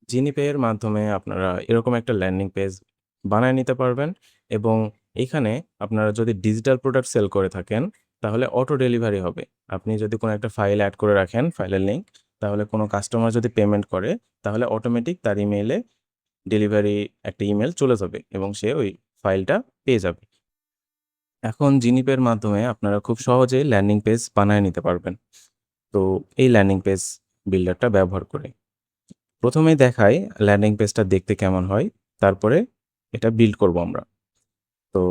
জিনিপে এর মাধ্যমে আপনারা এরকম একটা ল্যান্ডিং পেজ বানায় নিতে পারবেন এবং এইখানে আপনারা যদি ডিজিটাল প্রোডাক্ট সেল করে থাকেন, তাহলে অটো ডেলিভারি হবে। আপনি যদি কোনো একটা ফাইল এড করে রাখেন, ফাইলের লিঙ্ক, তাহলে কোনো কাস্টমার যদি পেমেন্ট করে, তাহলে অটোমেটিক তার ইমেইলে ডেলিভারি একটা ইমেইল চলে যাবে এবং সে ওই ফাইলটা পেয়ে যাবে। এখন জিনিপের মাধ্যমে আপনারা খুব সহজেই ল্যান্ডিং পেজ বানায় নিতে পারবেন। তো এই ল্যান্ডিং পেজ বিল্ডারটা ব্যবহার করে। ১ম এই দেখাই ল্যান্ডিং পেজটা দেখতে কেমন হয়। তারপরে এটা বিল্ড করব আমরা। তো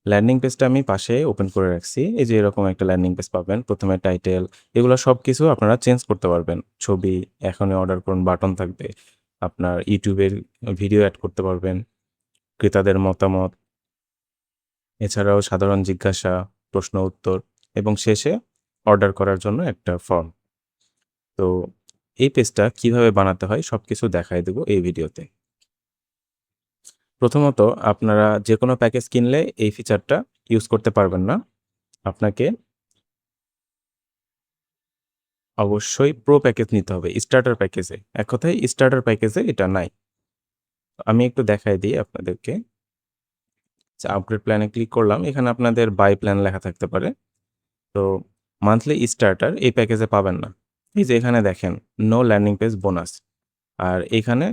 ল্যান্ডিং পেজটা আমি পাশে ওপেন করে রাখছি। এই যে এরকম একটা ল্যান্ডিং পেজ পাবেন। ১ম এ টাইটেল এগুলো সবকিছু আপনারা চেঞ্জ করতে পারবেন। ছবি, এখনই অর্ডার করুন বাটন থাকবে। আপনার YouTube এর ভিডিও এড করতে পারবেন। ক্রেতাদের মতামত, এছাড়াও সাধারণ জিজ্ঞাসা, প্রশ্ন উত্তর এবং শেষে অর্ডার করার জন্য একটা ফর্ম। তো এই পেজটা কিভাবে বানাতে হয় সবকিছু দেখায় দেব এই ভিডিওতে। প্রথমত আপনারা যেকোনো প্যাকেজ কিনলে এই ফিচারটা ইউজ করতে পারবেন না। আপনাকে অবশ্যই প্রো প্যাকেজ নিতে হবে স্টার্টার প্যাকেজে। এক কথায় স্টার্টার প্যাকেজে এটা নাই। আমি একটু দেখায় দিই আপনাদেরকে। আপগ্রেড প্ল্যানে ক্লিক করলাম। এখানে আপনাদের বাই প্ল্যান লেখা থাকতে পারে। তো মান্থলি স্টার্টার এই প্যাকেজে পাবেন না। এই যে এখানে দেখেন নো ল্যান্ডিং পেজ বোনাস। আর এখানে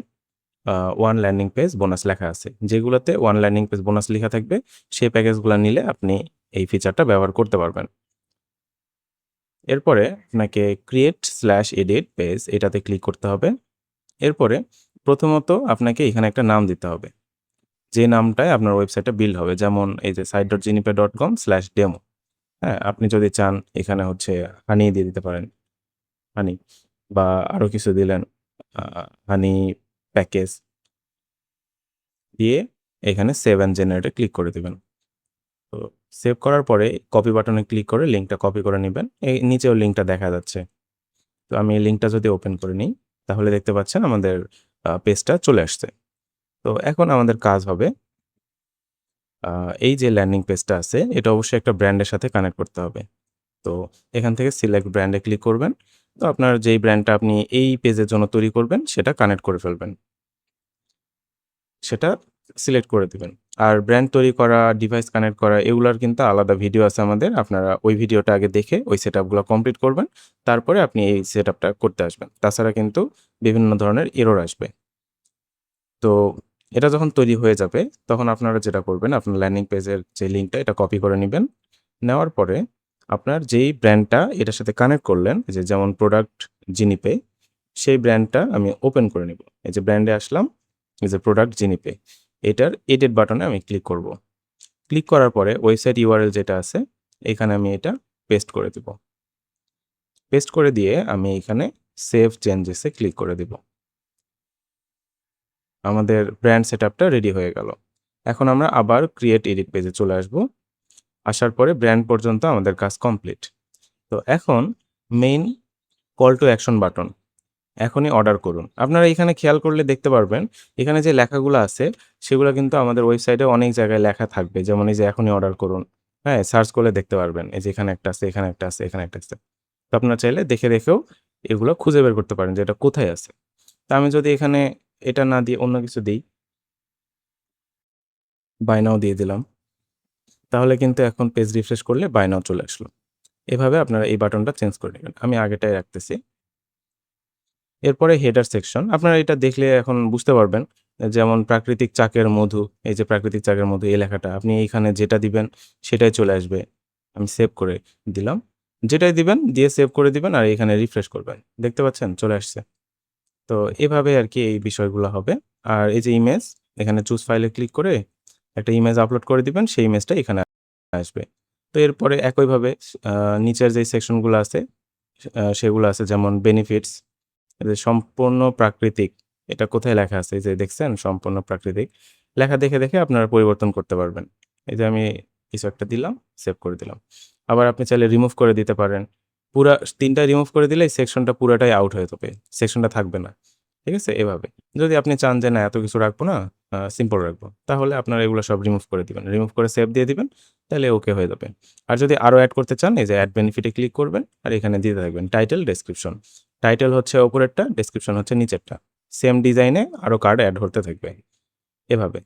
1 ল্যান্ডিং পেজ বোনাস লেখা আছে। যেগুলোতে 1 ল্যান্ডিং পেজ বোনাস লিখা থাকবে সেই প্যাকেজগুলা নিলে আপনি এই ফিচারটা ব্যবহার করতে পারবেন। এরপরে আপনাকে create/edit পেজ এটাতে ক্লিক করতে হবে। এরপরে প্রথমত আপনাকে এখানে একটা নাম দিতে হবে। যে নামটায় আপনার ওয়েবসাইটটা বিল্ড হবে। যেমন এই যে site.jinipe.com/demo হ্যাঁ? আপনি যদি চান এখানে হচ্ছে হানি দিয়ে দিতে পারেন। হানি বা আরো কিছু দিলেন আ হানি প্যাকেজ দিয়ে এখানে save and generate A click করে দিবেন। তো সেভ করার পরে কপি বাটনে ক্লিক করে লিঙ্কটা কপি করে নিবেন। এই নিচেও লিঙ্কটা দেখা যাচ্ছে। তো আমি এই লিঙ্কটা যদি ওপেন করে নিই, তাহলে দেখতে পাচ্ছেন আমাদের পেজটা চলে আসছে। তো এখন আমাদের কাজ হবে আ এই যে ল্যান্ডিং পেজটা আছে, এটা অবশ্যই একটা ব্র্যান্ডের সাথে কানেক্ট করতে হবে। তো এখান থেকে সিলেক্ট ব্র্যান্ড এ ক্লিক করবেন। তো আপনার যেই ব্র্যান্ডটা আপনি এই পেজের জন্য তৈরি করবেন, সেটা কানেক্ট করে ফেলবেন। সেটা সিলেক্ট করে দিবেন। আর ব্র্যান্ড তৈরি করা, ডিভাইস কানেক্ট করা এগুলার কিন্তু আলাদা ভিডিও আছে আমাদের। আপনারা ওই ভিডিওটা আগে দেখে ওই সেটআপ গুলা কমপ্লিট করবেন। তারপরে আপনি এই সেটআপটা করতে আসবেন। তাছাড়া কিন্তু বিভিন্ন ধরনের এরর আসবে। তো এটা যখন তৈরি হয়ে যাবে, তখন আপনারা যেটা করবেন, আপনার ল্যান্ডিং পেজের যে লিঙ্কটা এটা কপি করে নিবেন। নেওয়ার পরে আপনার যেই ব্র্যান্ডটা এটার সাথে কানেক্ট করলেন, এই যে যেমন প্রোডাক্ট জিনিপে, সেই ব্র্যান্ডটা আমি ওপেন করে নিব। এই যে ব্র্যান্ডে আসলাম, এই যে প্রোডাক্ট জিনিপে। এটার এডিট বাটনে আমি ক্লিক করব। ক্লিক করার পরে ওয়েবসাইট ইউআরএল যেটা আছে, এখানে আমি এটা পেস্ট করে দিব। পেস্ট করে দিয়ে আমি এখানে সেভ চেঞ্জেস এ ক্লিক করে দিব। আমাদের ব্র্যান্ড সেটআপটা রেডি হয়ে গেল। এখন আমরা আবার ক্রিয়েট এডিট পেজে চলে আসব। আসার পরে ব্র্যান্ড পর্যন্ত আমাদের কাজ কমপ্লিট। তো এখন main call to action button. এখনই অর্ডার করুন। আপনারা এখানে খেয়াল করলে দেখতে পারবেন, এখানে যে লেখাগুলো আছে, সেগুলা কিন্তু আমাদের ওয়েবসাইটে অনেক জায়গায় লেখা থাকবে। যেমন এই যে এখনই অর্ডার করুন। হ্যাঁ? সার্চ করলে দেখতে পারবেন। এই যে এখানে একটা আছে, এখানে একটা আছে, এখানে একটা আছে। তো আপনারা চাইলে দেখে দেখেও এগুলো খুঁজে বের করতে পারেন যে এটা কোথায় আছে। তো আমি যদি এখানে এটা না দিয়ে অন্য কিছু দেই, বাই নাও দিয়ে দিলাম। তাহলে কিন্তু এখন পেজ রিফ্রেশ করলে বাই নাও চলে আসলো। এভাবে আপনারা এই বাটনটা চেঞ্জ করে নিবেন। আমি আগেরটাই রাখতেছি। এরপরে হেডার সেকশন। আপনারা এটা দেখলে এখন বুঝতে পারবেন। যেমন প্রাকৃতিক চাকের মধু, এই যে প্রাকৃতিক চাকের মধু এই লেখাটা আপনি এইখানে যেটা দিবেন সেটাই চলে আসবে। আমি সেভ করে দিলাম। যেটাই দিবেন দিয়ে সেভ করে দিবেন আর এখানে রিফ্রেশ করবেন। দেখতে পাচ্ছেন? চলে আসছে। তো এভাবে আরকি এই বিষয়গুলো হবে। আর এই যে ইমেজ, এখানে চুজ ফাইলে ক্লিক করে একটা ইমেজ আপলোড করে দিবেন। সেই ইমেজটা এখানে আসবে। তো এরপরে একইভাবে আ নিচের যে সেকশনগুলো আছে সেগুলো আছে যেমন বেনিফিটস এই যে সম্পূর্ণ প্রাকৃতিক। এটা কোথায় লেখা আছে? এই যে দেখছেন সম্পূর্ণ প্রাকৃতিক। লেখা দেখে, দেখে আপনারা পরিবর্তন করতে পারবেন। এই যে আমি কিছু একটা দিলাম, সেভ করে দিলাম। আবার আপনি চাইলে রিমুভ করে দিতে পারেন। পুরা ৩ টা রিমুভ করে দিলে এই সেকশনটা পুরাটাই আউট হয়ে যাবে। সেকশনটা থাকবে না। ঠিক আছে? এভাবে। যদি আপনি চান যে না এত কিছু রাখবো না, সিম্পল রাখবো। তাহলে আপনারা এগুলো সব রিমুভ করে দিবেন। রিমুভ করে সেভ দিয়ে দিবেন। তাইলে ওকে হয়ে যাবে। আর যদি আরো এড করতে চান এই যে এড বেনিফিট এ ক্লিক করবেন আর এখানে দিতে থাকবেন টাইটেল, ডেসক্রিপশন। টাইটেল হচ্ছে উপরেরটা, ডেসক্রিপশন হচ্ছে নিচেরটা। সেম ডিজাইনে আরও কার্ড অ্যাড হতে থাকবে এভাবে।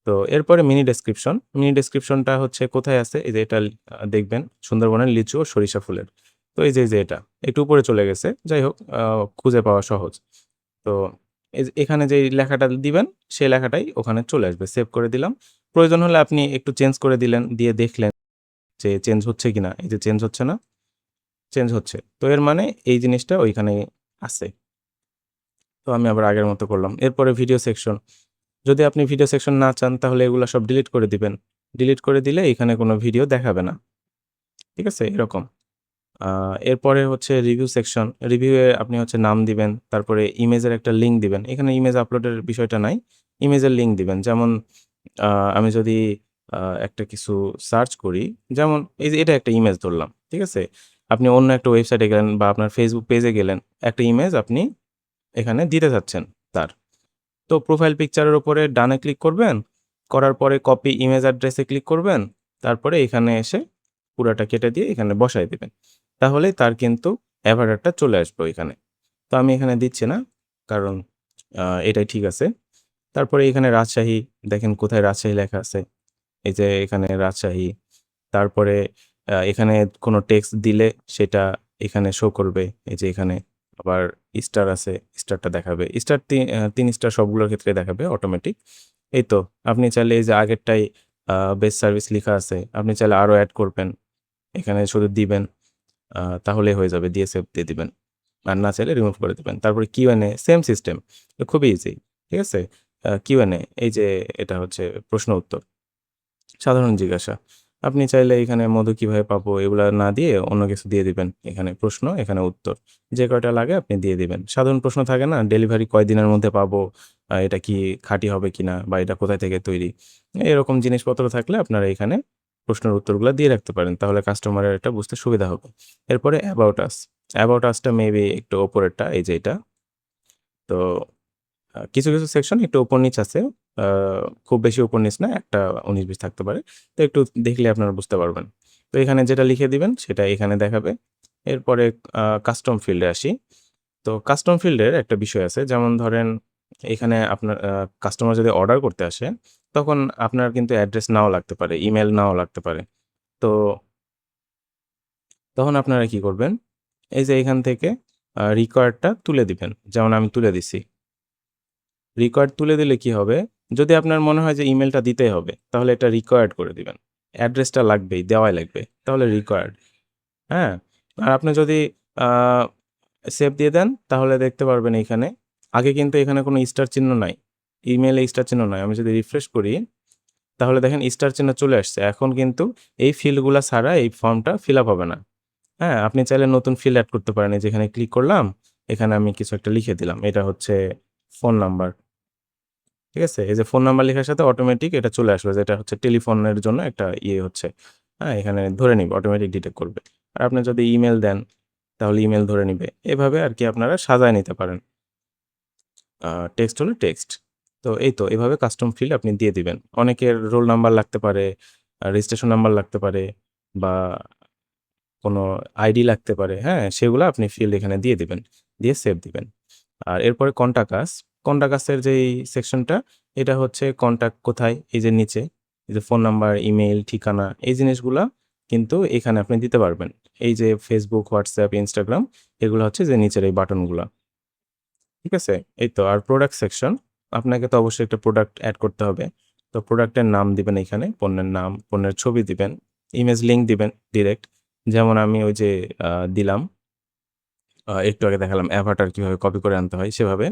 তো এরপরে মিনি ডেসক্রিপশন। মিনি ডেসক্রিপশনটা হচ্ছে কোথায় আছে? এই যে এটা দেখবেন সুন্দরবনের লিচু ও সরিষা ফুলের। তো এই যে এটা একটু উপরে চলে গেছে। যাই হোক খুঁজে পাওয়া সহজ। তো এই যে এখানে যেই লেখাটা দিবেন, সেই লেখাটাই ওখানে চলে আসবে। সেভ করে দিলাম। প্রয়োজন হলে আপনি একটু চেঞ্জ করে দিলেন, দিয়ে দেখলেন যে চেঞ্জ হচ্ছে কিনা। এই যে চেঞ্জ হচ্ছে না? চেঞ্জ হচ্ছে। তো এর মানে এই জিনিসটা ওইখানে আছে। তো আমি আবার আগের মতো করলাম। এরপরে ভিডিও সেকশন। যদি আপনি ভিডিও সেকশন না চান তাহলে এগুলা সব ডিলিট করে দিবেন। ডিলিট করে দিলে এখানে কোনো ভিডিও দেখাবে না। ঠিক আছে? এরকম। আ এরপরে হচ্ছে রিভিউ সেকশন। রিভিউ এ আপনি হচ্ছে নাম দিবেন। তারপরে ইমেজের একটা লিঙ্ক দিবেন। এখানে ইমেজ আপলোডের বিষয়টা নাই। ইমেজের লিঙ্ক দিবেন। যেমন আ আমি যদি একটা কিছু সার্চ করি, যেমন এই যে এটা একটা ইমেজ ধরলাম। ঠিক আছে? আপনি অন্য একটা ওয়েবসাইটে গেলেন বা আপনার Facebook পেজে গেলেন। একটা ইমেজ আপনি এখানে দিতে চাচ্ছেন তার। তো প্রোফাইল পিকচারের উপরে ডানে ক্লিক করবেন। করার পরে কপি ইমেজ অ্যাড্রেস এ ক্লিক করবেন। তারপরে এখানে এসে পুরাটা কেটে দিয়ে এখানে বসায় দিবেন। তাহলেই তার কিন্তু অ্যাভাটারটা চলে আসবে ওইখানে। তো আমি এখানে দিচ্ছি না। কারণ এটাই ঠিক আছে। তারপরে এখানে রাজশাহী দেখেন কোথায় রাজশাহী লেখা আছে। এই যে এখানে রাজশাহী। তারপরে এখানে কোনো টেক্সট দিলে সেটা এখানে শো করবে। এই যে এখানে আবার স্টার আছে, স্টারটা দেখাবে। স্টার ৩ স্টার সবগুলোর ক্ষেত্রে দেখাবে অটোমেটিক। এই তো আপনি চাইলে এই যে আগেরটাই বেস্ট সার্ভিস লিখা আছে। আপনি চাইলে আরো এড করবেন। এখানে শুধু দিবেন। তাহলেই হয়ে যাবে। দিয়ে সেভ দিয়ে দিবেন। আর না চাইলে রিমুভ করে দিবেন। তারপরে কিউ&এ সেম সিস্টেম। খুবই ইজি। ঠিক আছে? কিউ&এ এই যে এটা হচ্ছে প্রশ্ন উত্তর। সাধারণ জিজ্ঞাসা। আপনি চাইলে এখানে মধু কিভাবে পাবো এগুলা না দিয়ে অন্য কিছু দিয়ে দিবেন। এখানে প্রশ্ন, এখানে উত্তর। যে কয়টা লাগে আপনি দিয়ে দিবেন। সাধারণ প্রশ্ন থাকে না? ডেলিভারি কয়দিনের মধ্যে পাবো? এটা কি খাঁটি হবে কিনা? বা এটা কোথায় থেকে তৈরি? এরকম জিনিসপত্র থাকলে আপনারা এখানে প্রশ্নের উত্তরগুলা দিয়ে রাখতে পারেন। তাহলে কাস্টমারের এটা বুঝতে সুবিধা হবে। এরপরে অ্যাবাউট আস। অ্যাবাউট আসটা মেবি একটু উপরেরটা এই যে এটা। তো কিছু সেকশন একটু উপর-নিচ আছে। আ খুব বেশি উপর-নিচ না। একটা ১৯-২০ থাকতে পারে। তো একটু দেখলে আপনারা বুঝতে পারবেন। তো এখানে যেটা লিখে দিবেন সেটা এখানে দেখাবে। এরপরে কাস্টম ফিল্ডে আসি। তো কাস্টম ফিল্ডের একটা বিষয় আছে। যেমন ধরেন এখানে আপনার কাস্টমার যদি অর্ডার করতে আসে, তখন আপনার কিন্তু অ্যাড্রেস নাও লাগতে পারে, ইমেইল নাও লাগতে পারে। তো তখন আপনারা কি করবেন? এই যে এখান থেকে রিকোয়ার্ড টা তুলে দিবেন। যেমন আমি তুলে দিছি। রিকোয়ার্ড তুলে দিলে কি হবে? যদি আপনার মনে হয় যে ইমেইলটা দিতেই হবে, তাহলে এটা রিকোয়ার্ড করে দিবেন। অ্যাড্রেসটা লাগবেই, দেওয়াই লাগবে। তাহলে রিকোয়ার্ড, হ্যাঁ? আর আপনি যদি আ সেভ দিয়ে দেন, তাহলে দেখতে পারবেন এইখানে, আগে কিন্তু এখানে কোনো স্টার চিহ্ন নাই। ইমেইলে স্টার চিহ্ন নাই। আমি যদি রিফ্রেশ করি, তাহলে দেখেন স্টার চিহ্ন চলে আসছে। এখন কিন্তু এই ফিল্ডগুলা ছাড়া এই ফর্মটা ফিল আপ হবে না। হ্যাঁ? আপনি চাইলে নতুন ফিল্ড এড করতে পারেন। এই যে এখানে ক্লিক করলাম, এখানে আমি কিছু একটা লিখে দিলাম। এটা হচ্ছে ফোন নাম্বার। ঠিক আছে? এই যে ফোন নাম্বার লেখার সাথে অটোমেটিক এটা চলে আসবে যে এটা হচ্ছে টেলিফোনের জন্য একটা ইয়ে হচ্ছে। হ্যাঁ? এখানে ধরে নিবে, অটোমেটিক ডিটেক্ট করবে। আর আপনি যদি ইমেইল দেন, তাহলে ইমেইল ধরে নিবে। এভাবে আরকি আপনারা সাজায় নিতে পারেন। টেক্সট হলে টেক্সট। তো এই তো এভাবে কাস্টম ফিল্ড আপনি দিয়ে দিবেন। অনেকের রোল নাম্বার লাগতে পারে, রেজিস্ট্রেশন নাম্বার লাগতে পারে বা কোনো আইডি লাগতে পারে। হ্যাঁ? সেগুলা আপনি ফিল্ড এখানে দিয়ে দিবেন। দিয়ে সেভ দিবেন। আর এরপরে কন্টাক্ট আস। কন্টাক্ট আস এর যেই সেকশনটা, এটা হচ্ছে কন্টাক্ট কোথায়? এই যে নিচে, এই যে ফোন নাম্বার, ইমেইল, ঠিকানা এই জিনিসগুলা কিন্তু এখানে আপনি দিতে পারবেন। এই যে Facebook, WhatsApp, Instagram এগুলা হচ্ছে যে নিচের এই বাটনগুলা। ঠিক আছে? এই তো আর প্রোডাক্ট সেকশন, আপনাকে তো অবশ্যই একটা প্রোডাক্ট এড করতে হবে। তো প্রোডাক্টের নাম দিবেন এখানে, পণ্যের নাম, পণ্যের ছবি দিবেন, ইমেজ লিংক দিবেন ডিরেক্ট। যেমন আমি ওই যে দিলাম, একটু আগে দেখালাম অ্যাভাটার কিভাবে কপি করে আনতে হয় সেভাবে।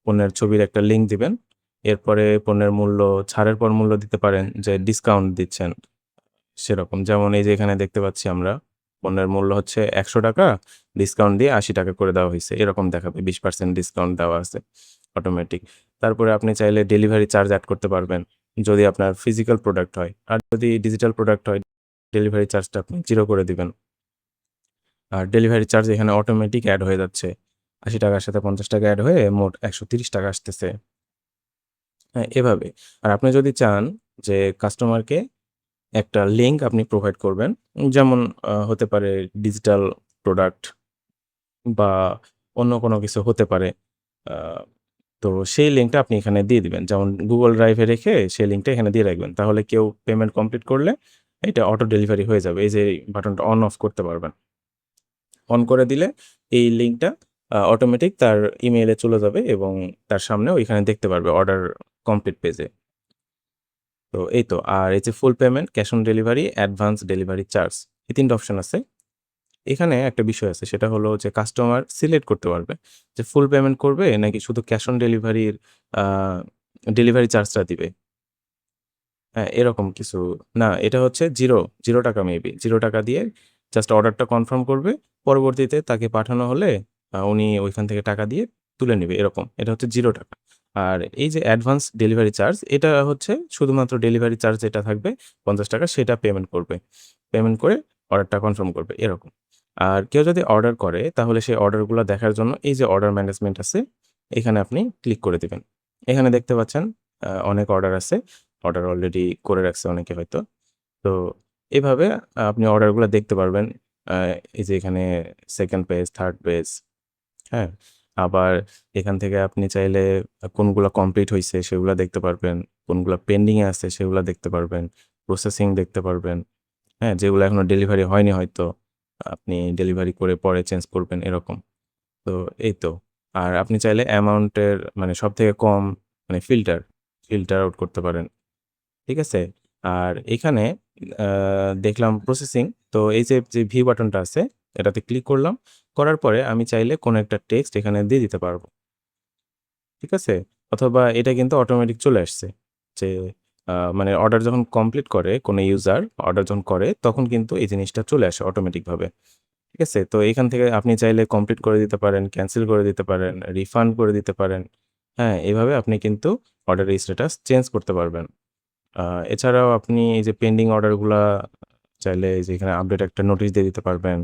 পণ্যের ছবির একটা লিঙ্ক দিবেন। এরপরে পণ্যের মূল্য, ছাড়ের পর মূল্য দিতে পারেন যে ডিসকাউন্ট দিচ্ছেন সেরকম। যেমন এই যে এখানে দেখতে পাচ্ছি আমরা পণ্যের মূল্য হচ্ছে ৳১০০, ডিসকাউন্ট দিয়ে ৳৮০ করে দেওয়া হইছে। এরকম দেখাবে ২০% ডিসকাউন্ট দেওয়া আছে অটোমেটিক। তারপরে আপনি চাইলে ডেলিভারি চার্জ এড করতে পারবেন যদি আপনার ফিজিক্যাল প্রোডাক্ট হয়। আর যদি ডিজিটাল প্রোডাক্ট হয় ডেলিভারি চার্জটা আপনি 0 করে দিবেন। আর ডেলিভারি চার্জ এখানে অটোমেটিক এড হয়ে যাচ্ছে। ৳৮০ র সাথে ৳৫০ এড হয়ে মোট ৳১৩০ আসতেছে। হ্যাঁ, এভাবে। আর আপনি যদি চান যে কাস্টমারকে একটা লিঙ্ক আপনি প্রোভাইড করবেন। যেমন হতে পারে ডিজিটাল প্রোডাক্ট বা অন্য কোনো কিছু হতে পারে। আ তো সেই লিঙ্কটা আপনি এখানে দিয়ে দিবেন। যেমন Google Drive-এ রেখে সেই লিঙ্কটা এখানে দিয়ে রাখবেন। তাহলে কেউ পেমেন্ট কমপ্লিট করলে এটা অটো ডেলিভারি হয়ে যাবে। এই যে বাটনটা অন অফ করতে পারবেন। অন করে দিলে এই লিঙ্কটা অটোমেটিক তার ইমেইলে চলে যাবে এবং তার সামনেও এখানে দেখতে পারবে অর্ডার কমপ্লিট পেজে। তো এই তো। আর এই যে full payment, cash on delivery, advance delivery charge, এই ৩ টা অপশন আছে। এখানে একটা বিষয় আছে, সেটা হলো যে কাস্টমার সিলেক্ট করতে পারবে যে ফুল পেমেন্ট করবে নাকি শুধু ক্যাশ অন ডেলিভারির আ ডেলিভারি চার্জটা দিবে। হ্যাঁ, এরকম কিছু না, এটা হচ্ছে 0 টাকা মেবি। ৳0 দিয়ে জাস্ট অর্ডারটা কনফার্ম করবে। পরবর্তীতে তাকে পাঠানো হলে উনি ওইখান থেকে টাকা দিয়ে তুলে নিবে এরকম। এটা হচ্ছে ৳0। আর এই যে অ্যাডভান্স ডেলিভারি চার্জ, এটা হচ্ছে শুধুমাত্র ডেলিভারি চার্জ যেটা থাকবে ৳৫০ সেটা পেমেন্ট করবে। পেমেন্ট করে অর্ডারটা কনফার্ম করবে এরকম। আর কেউ যদি অর্ডার করে তাহলে সেই অর্ডারগুলা দেখার জন্য এই যে অর্ডার ম্যানেজমেন্ট আছে, এখানে আপনি ক্লিক করে দিবেন। এখানে দেখতে পাচ্ছেন অনেক অর্ডার আছে। অর্ডার অলরেডি করে রাখছে অনেকে হয়তো। তো এভাবে আপনি অর্ডারগুলা দেখতে পারবেন। আ এই যে এখানে 2nd পেজ, 3rd পেজ, হ্যাঁ? আবার এখান থেকে আপনি চাইলে কোনগুলা কমপ্লিট হইছে সেগুলা দেখতে পারবেন। কোনগুলা পেন্ডিং এ আছে সেগুলা দেখতে পারবেন। প্রসেসিং দেখতে পারবেন। হ্যাঁ? যেগুলা এখনো ডেলিভারি হয়নি হয়তো আপনি ডেলিভারি করে পরে চেঞ্জ করবেন এরকম। তো এই তো। আর আপনি চাইলে অ্যামাউন্টের মানে সবথেকে কম মানে ফিল্টার আউট করতে পারেন। ঠিক আছে? আর এখানে আ দেখলাম প্রসেসিং। তো এই যে ভি বাটনটা আছে, এটাতে ক্লিক করলাম। করার পরে আমি চাইলে কোনো একটা টেক্সট এখানে দিয়ে দিতে পারব। ঠিক আছে? অথবা এটা কিন্তু অটোমেটিক চলে আসছে। যে মানে অর্ডার যখন কমপ্লিট করে কোনো ইউজার অর্ডার যখন করে তখন কিন্তু এই জিনিসটা চলে আসে অটোমেটিকভাবে। ঠিক আছে? তো এখান থেকে আপনি চাইলে কমপ্লিট করে দিতে পারেন, ক্যানসেল করে দিতে পারেন, রিফান্ড করে দিতে পারেন। হ্যাঁ? এভাবে আপনি কিন্তু অর্ডারের স্ট্যাটাস চেঞ্জ করতে পারবেন। আ এছাড়াও আপনি এই যে পেন্ডিং অর্ডারগুলা চাইলে এই যে এখানে আপডেট একটা নোটিশ দিয়ে দিতে পারবেন।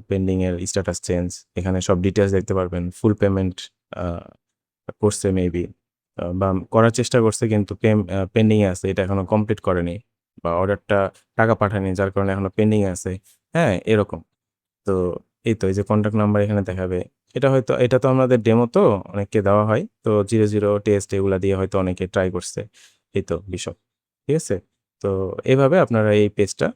পেন্ডিং এর স্ট্যাটাস চেঞ্জ। এখানে সব ডিটেইলস দেখতে পারবেন। ফুল পেমেন্ট আ করছে মেবি বা করার চেষ্টা করছে কিন্তু পেন্ডিং এ আছে। এটা এখনো কমপ্লিট করেনি। বা অর্ডারটা টাকা পাঠায়নি যার কারণে এখনো পেন্ডিং এ আছে। হ্যাঁ? এরকম। তো এই তো এই যে কনট্যাক্ট নাম্বার এখানে দেখাবে। এটা তো আমাদের ডেমো তো অনেককে দেওয়া হয়। তো ০ টেস্ট এগুলা দিয়ে হয়তো অনেকে ট্রাই করছে। এই তো বিষয়। ঠিক আছে? তো এভাবে আপনারা এই পেজটা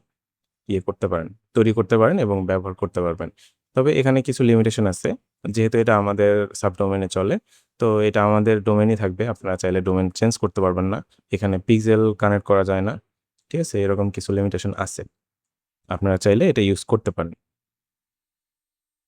করতে পারেন, তৈরি করতে পারেন এবং ব্যবহার করতে পারবেন। তবে এখানে কিছু লিমিটেশন আছে। যেহেতু এটা আমাদের সাবডোমেইন এ চলে, তো এটা আমাদের ডোমেইনই থাকবে। আপনারা চাইলে ডোমেইন চেঞ্জ করতে পারবেন না। এখানে পিক্সেল কানেক্ট করা যায় না। ঠিক আছে? এরকম কিছু লিমিটেশন আছে। আপনারা চাইলে এটা ইউজ করতে পারেন।